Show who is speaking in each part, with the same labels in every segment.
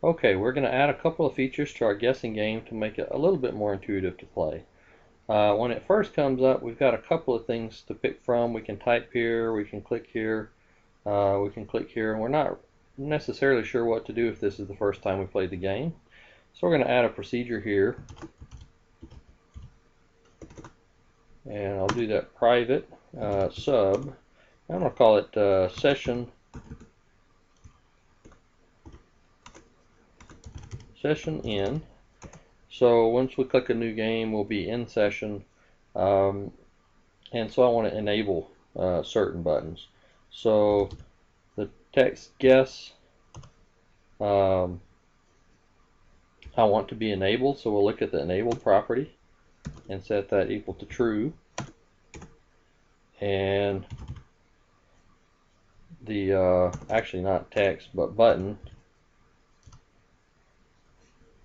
Speaker 1: Okay, we're going to add a couple of features to our guessing game to make it a little bit more intuitive to play. When it first comes up, we've got a couple of things to pick from. We can type here, we can click here, we can click here, and we're not necessarily sure what to do if this is the first time we played the game. So we're going to add a procedure here, and I'll do that private sub. I'm going to call it session in. So once we click a new game, we'll be in session, and so I want to enable certain buttons. So the text guess I want to be enabled, so we'll look at the enabled property and set that equal to true. And the actually not text but button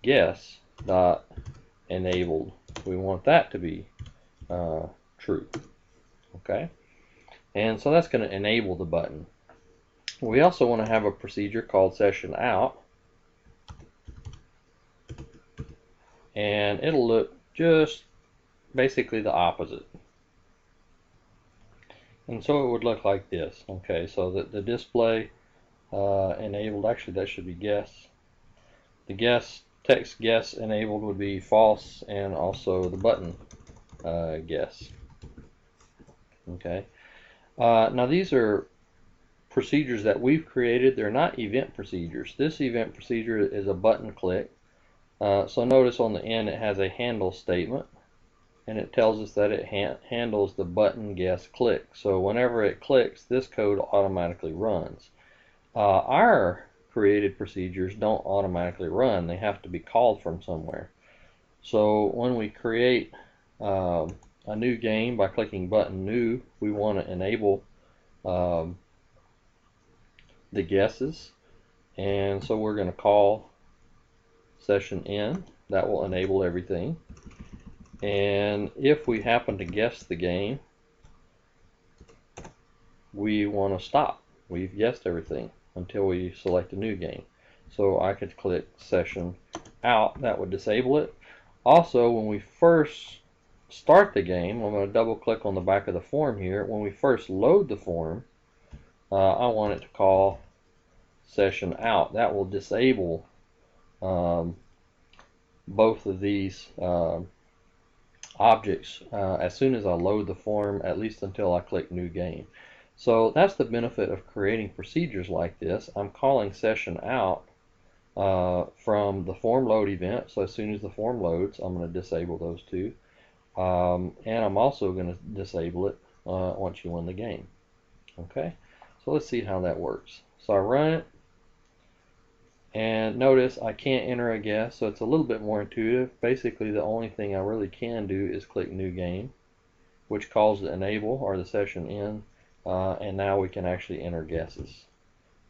Speaker 1: guess dot enabled, we want that to be true. Okay, and so that's going to enable the button. We also want to have a procedure called session out, and it'll look just basically the opposite. And so it would look like this. Okay, so the display enabled, actually that should be guess. The text guess enabled would be false, and also the button guess. Okay, now these are procedures that we've created. They're not event procedures. This event procedure is a button click. So notice on the end it has a handle statement, and it tells us that it handles the button guess click. So whenever it clicks, this code automatically runs. Our created procedures don't automatically run. They have to be called from somewhere. So when we create a new game by clicking button new, we want to enable the guesses, and so we're going to call session in. That will enable everything. And if we happen to guess the game, we want to stop. We've guessed everything until we select a new game. So I could click session out. That would disable it. Also, when we first start the game, I'm going to double click on the back of the form here. When we first load the form, I want it to call session out. That will disable both of these objects as soon as I load the form, at least until I click new game. So that's the benefit of creating procedures like this. I'm calling session out from the form load event, so as soon as the form loads, I'm going to disable those two. And I'm also going to disable it once you win the game. Okay, so let's see how that works. So I run it, and notice I can't enter a guess, so it's a little bit more intuitive. Basically, the only thing I really can do is click new game, which calls the enable or the session in, and now we can actually enter guesses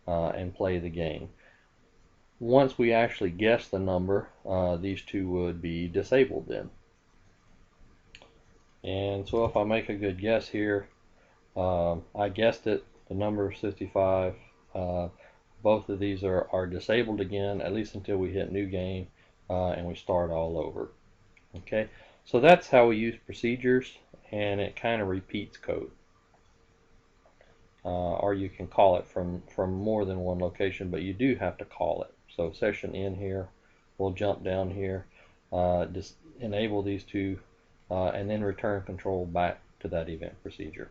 Speaker 1: and play the game. Once we actually guess the number, these two would be disabled then. And so if I make a good guess here, I guessed it, the number is 55. Both of these are disabled again, at least until we hit new game and we start all over. Okay, so that's how we use procedures, and it kind of repeats code. Or you can call it from more than one location, but you do have to call it. So session in here, we'll jump down here, just enable these two, and then return control back to that event procedure.